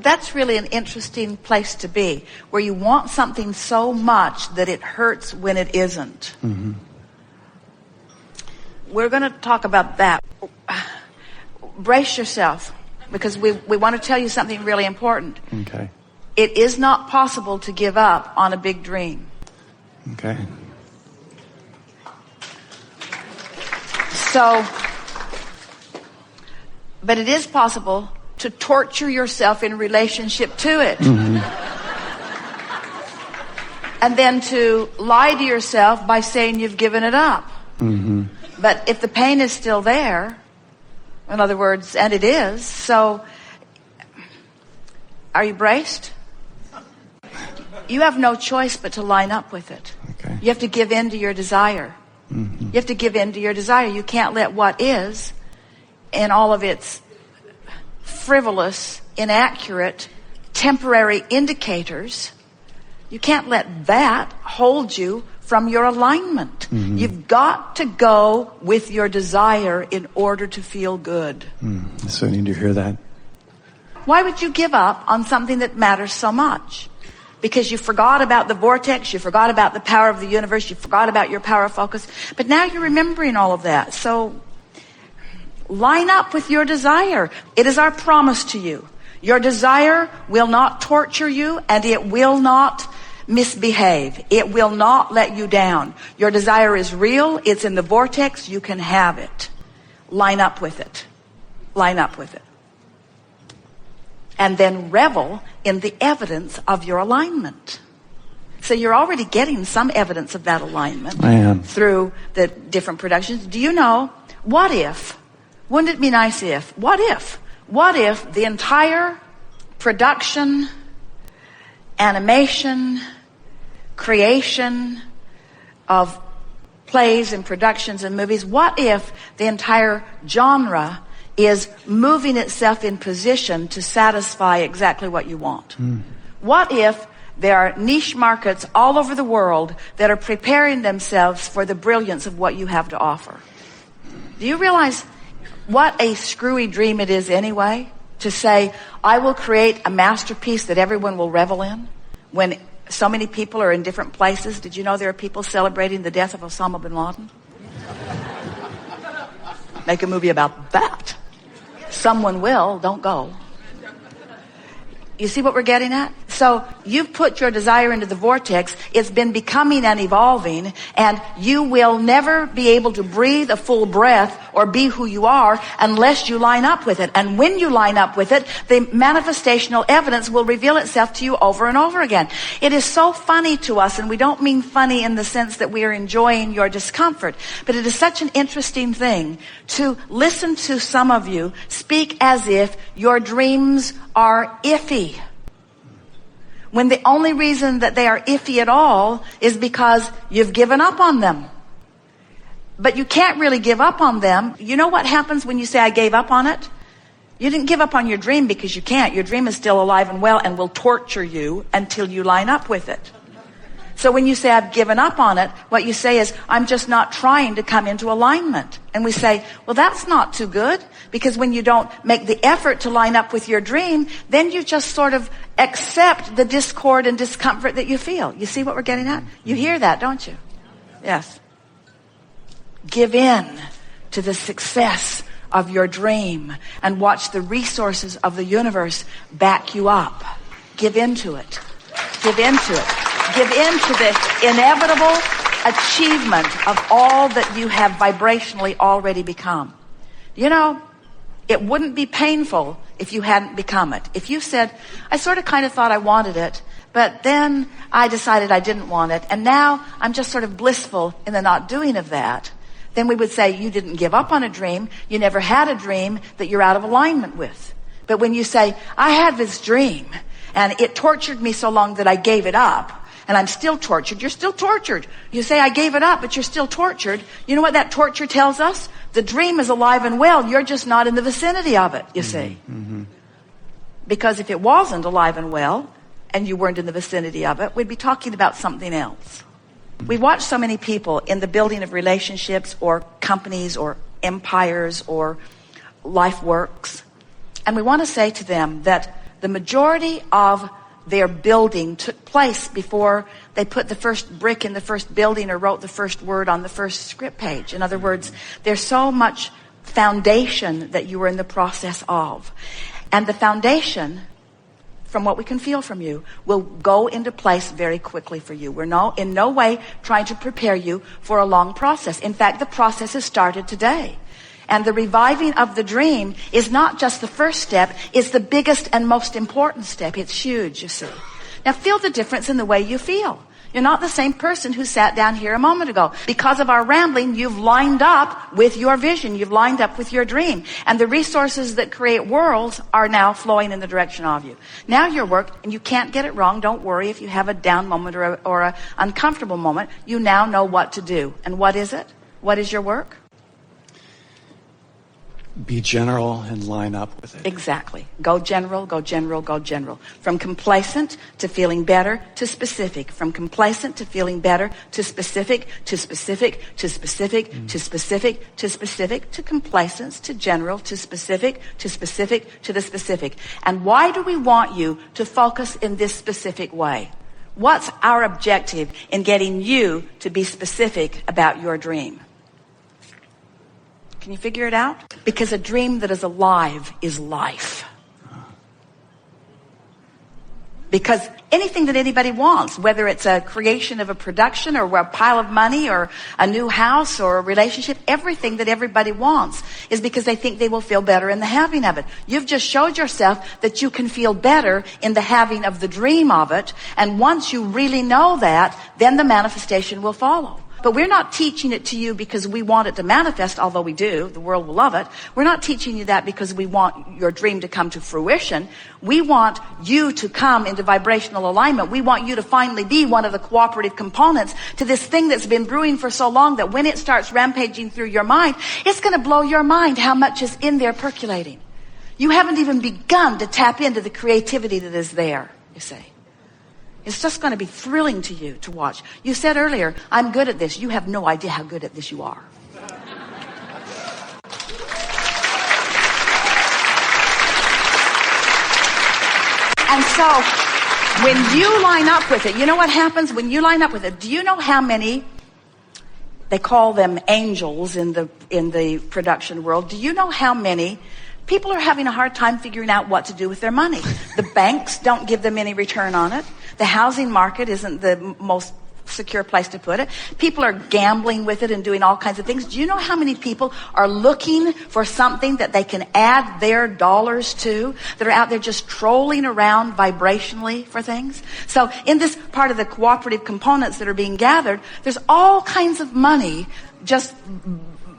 that's really an interesting place to be, where you want something so much that it hurts when it isn't. Mm-hmm. We're going to talk about that. Brace yourself, because we want to tell you something really important. Okay. It is not possible to give up on a big dream. Okay. So, but it is possible to torture yourself in relationship to it. Mm-hmm. And then to lie to yourself by saying you've given it up. Mm-hmm. But if the pain is still there, in other words, and it is, so are you braced? You have no choice but to line up with it. Okay. You have to give in to your desire. Mm-hmm. You have to give in to your desire. You can't let what is, in all of its frivolous, inaccurate, temporary indicators, you can't let that hold you from your alignment. Mm-hmm. You've got to go with your desire in order to feel good. So I need to hear that. Why would you give up on something that matters so much? Because you forgot about the vortex, you forgot about the power of the universe, you forgot about your power of focus, but now you're remembering all of that. So line up with your desire. It is our promise to you. Your desire will not torture you, and it will not misbehave. It will not let you down. Your desire is real. It's in the vortex. You can have it. Line up with it. Line up with it. And then revel in the evidence of your alignment. So you're already getting some evidence of that alignment. I am. Through the different productions. Do you know, what if, wouldn't it be nice if, what if the entire production, animation, creation of plays and productions and movies, what if the entire genre is moving itself in position to satisfy exactly what you want? What if there are niche markets all over the world that are preparing themselves for the brilliance of what you have to offer? Do you realize what a screwy dream it is anyway, to say, I will create a masterpiece that everyone will revel in, when so many people are in different places? Did you know there are people celebrating the death of Osama bin Laden? Make a movie about that. Someone will, don't go. You see what we're getting at? So you've put your desire into the vortex. It's been becoming and evolving, and you will never be able to breathe a full breath or be who you are unless you line up with it. And when you line up with it, the manifestational evidence will reveal itself to you over and over again. It is so funny to us, and we don't mean funny in the sense that we are enjoying your discomfort, but it is such an interesting thing to listen to some of you speak as if your dreams are iffy, when the only reason that they are iffy at all is because you've given up on them. But you can't really give up on them. You know what happens when you say, I gave up on it? You didn't give up on your dream because you can't. Your dream is still alive and well and will torture you until you line up with it. So when you say, I've given up on it, what you say is, I'm just not trying to come into alignment. And we say, well, that's not too good, because when you don't make the effort to line up with your dream, then you just sort of accept the discord and discomfort that you feel. You see what we're getting at? You hear that, don't you? Yes. Give in to the success of your dream and watch the resources of the universe back you up. Give into it. Give into it. Give in to the inevitable achievement of all that you have vibrationally already become. You know, it wouldn't be painful if you hadn't become it. If you said, I sort of kind of thought I wanted it, but then I decided I didn't want it, and now I'm just sort of blissful in the not doing of that, then we would say you didn't give up on a dream. You never had a dream that you're out of alignment with. But when you say, I had this dream, and it tortured me so long that I gave it up, and I'm still tortured. You're still tortured. You say, I gave it up, but you're still tortured. You know what that torture tells us? The dream is alive and well. You're just not in the vicinity of it, you see. Mm-hmm. Because if it wasn't alive and well, and you weren't in the vicinity of it, we'd be talking about something else. We watch so many people in the building of relationships or companies or empires or life works. And we want to say to them that the majority of their building took place before they put the first brick in the first building or wrote the first word on the first script page. In other words, there's so much foundation that you were in the process of. And the foundation, from what we can feel from you, will go into place very quickly for you. We're in no way trying to prepare you for a long process. In fact, the process has started today. And the reviving of the dream is not just the first step, it's the biggest and most important step. It's huge, you see. Now feel the difference in the way you feel. You're not the same person who sat down here a moment ago. Because of our rambling, you've lined up with your vision. You've lined up with your dream. And the resources that create worlds are now flowing in the direction of you. Now your work, and you can't get it wrong. Don't worry if you have a down moment or a uncomfortable moment. You now know what to do. And what is it? What is your work? Be general and line up with it. Exactly. Go general, go general, go general. From complacent to feeling better to specific. From complacent to feeling better to specific, to specific, to specific, to specific, to specific, to complacence, to general, to specific, to specific, to the specific. And why do we want you to focus in this specific way? What's our objective in getting you to be specific about your dream? Can you figure it out? Because a dream that is alive is life. Because anything that anybody wants, whether it's a creation of a production or a pile of money or a new house or a relationship, everything that everybody wants is because they think they will feel better in the having of it. You've just showed yourself that you can feel better in the having of the dream of it. And once you really know that, then the manifestation will follow. But we're not teaching it to you because we want it to manifest, although we do. The world will love it. We're not teaching you that because we want your dream to come to fruition. We want you to come into vibrational alignment. We want you to finally be one of the cooperative components to this thing that's been brewing for so long that when it starts rampaging through your mind, it's going to blow your mind how much is in there percolating. You haven't even begun to tap into the creativity that is there, you see. It's just going to be thrilling to you to watch. You said earlier, I'm good at this. You have no idea how good at this you are. And so, when you line up with it, you know what happens when you line up with it? Do you know how many, they call them angels in the production world, do you know how many people are having a hard time figuring out what to do with their money? The banks don't give them any return on it. The housing market isn't the most secure place to put it. People are gambling with it and doing all kinds of things. Do you know how many people are looking for something that they can add their dollars to, that are out there just trolling around vibrationally for things? So in this part of the cooperative components that are being gathered, there's all kinds of money just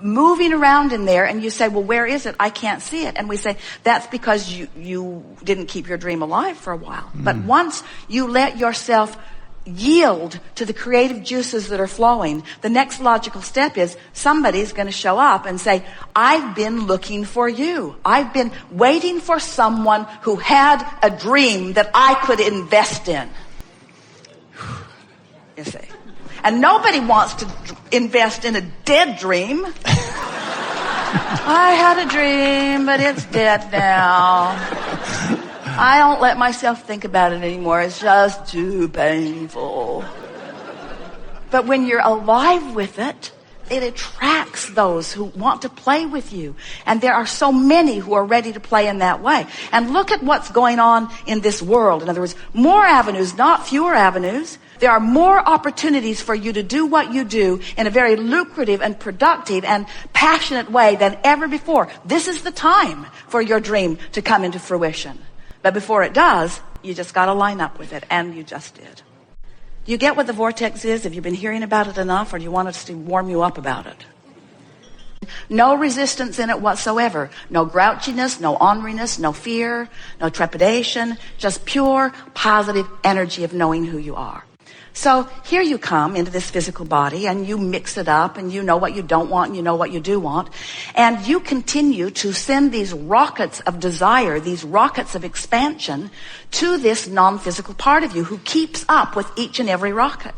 moving around in there, and you say, well, where is it? I can't see it. And we say, that's because you didn't keep your dream alive for a while. But once you let yourself yield to the creative juices that are flowing, the next logical step is somebody's going to show up and say, I've been looking for you. I've been waiting for someone who had a dream that I could invest in. You see. And nobody wants to invest in a dead dream. I had a dream, but it's dead now. I don't let myself think about it anymore. It's just too painful. But when you're alive with it, it attracts those who want to play with you. And there are so many who are ready to play in that way. And look at what's going on in this world. In other words, more avenues, not fewer avenues. There are more opportunities for you to do what you do in a very lucrative and productive and passionate way than ever before. This is the time for your dream to come into fruition. But before it does, you just got to line up with it, and you just did. Do you get what the vortex is? Have you been hearing about it enough, or do you want us to warm you up about it? No resistance in it whatsoever. No grouchiness, no orneriness, no fear, no trepidation, just pure positive energy of knowing who you are. So here you come into this physical body, and you mix it up, and you know what you don't want and you know what you do want, and you continue to send these rockets of desire, these rockets of expansion to this non-physical part of you who keeps up with each and every rocket.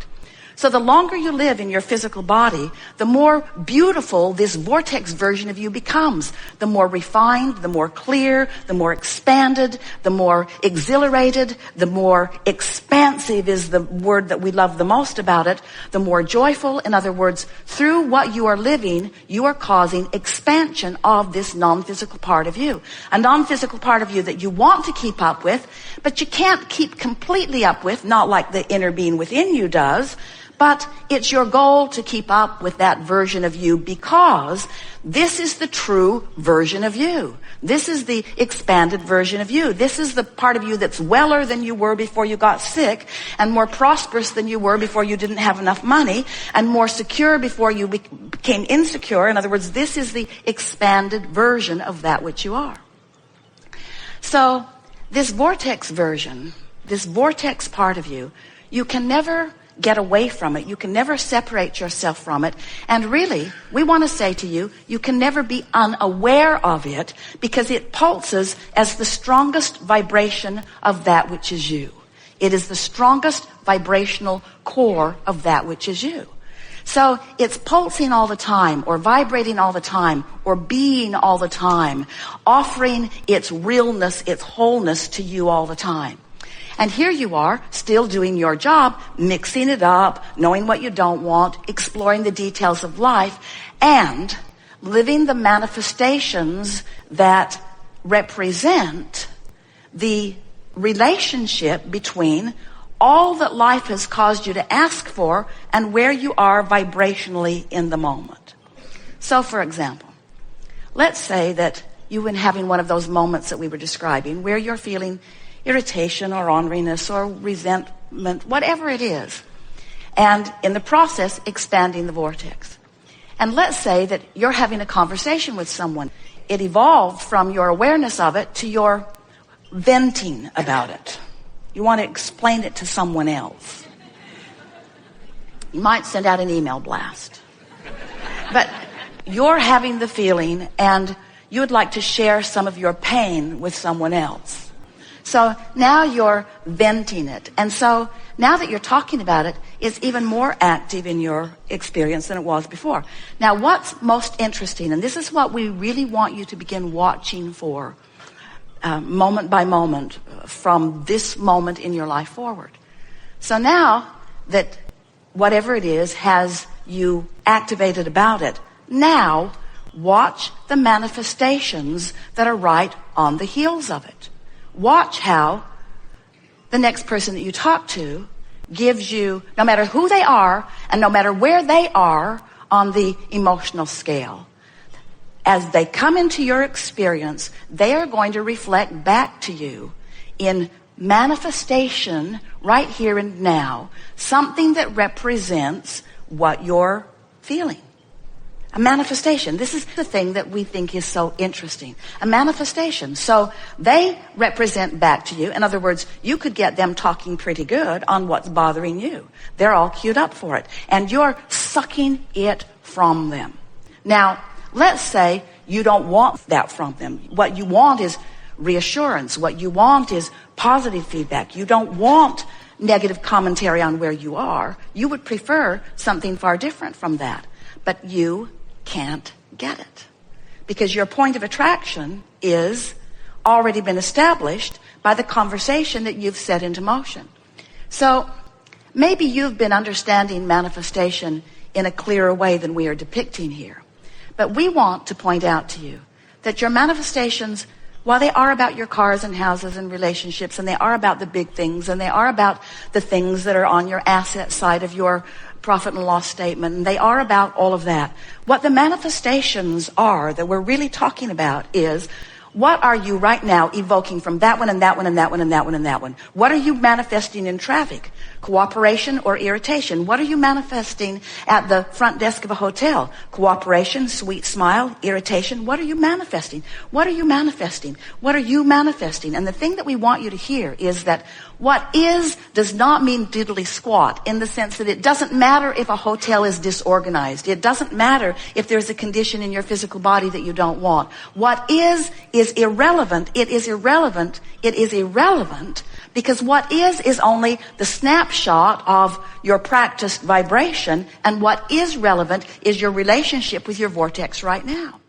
So the longer you live in your physical body, the more beautiful this vortex version of you becomes. The more refined, the more clear, the more expanded, the more exhilarated, the more expansive is the word that we love the most about it, the more joyful. In other words, through what you are living, you are causing expansion of this non-physical part of you. A non-physical part of you that you want to keep up with, but you can't keep completely up with, not like the inner being within you does. But it's your goal to keep up with that version of you, because this is the true version of you. This is the expanded version of you. This is the part of you that's weller than you were before you got sick, and more prosperous than you were before you didn't have enough money, and more secure before you became insecure. In other words, this is the expanded version of that which you are. So this vortex version, this vortex part of you, you can never get away from it. You can never separate yourself from it. And really, we want to say to you, you can never be unaware of it, because it pulses as the strongest vibration of that which is you. It is the strongest vibrational core of that which is you. So it's pulsing all the time, or vibrating all the time, or being all the time, offering its realness, its wholeness to you all the time. And here you are, still doing your job, mixing it up, knowing what you don't want, exploring the details of life, and living the manifestations that represent the relationship between all that life has caused you to ask for and where you are vibrationally in the moment. So, for example, let's say that you've been having one of those moments that we were describing, where you're feeling irritation or orneriness or resentment, whatever it is, and in the process expanding the vortex. And let's say that you're having a conversation with someone. It evolved from your awareness of it to your venting about it. You want to explain it to someone else. You might send out an email blast. But you're having the feeling, and you would like to share some of your pain with someone else. So now you're venting it. And so now that you're talking about it, it's even more active in your experience than it was before. Now, what's most interesting, and this is what we really want you to begin watching for, moment by moment, from this moment in your life forward. So now that whatever it is has you activated about it, now watch the manifestations that are right on the heels of it. Watch how the next person that you talk to gives you, no matter who they are and no matter where they are on the emotional scale, as they come into your experience, they are going to reflect back to you in manifestation right here and now, something that represents what you're feeling. A manifestation. This is the thing that we think is so interesting. A manifestation. So they represent back to you. In other words, you could get them talking pretty good on what's bothering you. They're all queued up for it. And you're sucking it from them. Now, let's say you don't want that from them. What you want is reassurance. What you want is positive feedback. You don't want negative commentary on where you are. You would prefer something far different from that. But you can't get it, because your point of attraction is already been established by the conversation that you've set into motion. So maybe you've been understanding manifestation in a clearer way than we are depicting here. But we want to point out to you that your manifestations, while they are about your cars and houses and relationships, and they are about the big things, and they are about the things that are on your asset side of your profit and loss statement, and they are about all of that. What the manifestations are that we're really talking about is, what are you right now evoking from that one and that one and that one and that one and that one? What are you manifesting in traffic? Cooperation or irritation? What are you manifesting at the front desk of a hotel? Cooperation, sweet smile, irritation. What are you manifesting? What are you manifesting? What are you manifesting? And the thing that we want you to hear is that what is does not mean diddly squat, in the sense that it doesn't matter if a hotel is disorganized. It doesn't matter if there's a condition in your physical body that you don't want. What is is irrelevant. It is irrelevant. It is irrelevant because what is only the snapshot of your practiced vibration, and what is relevant is your relationship with your vortex right now.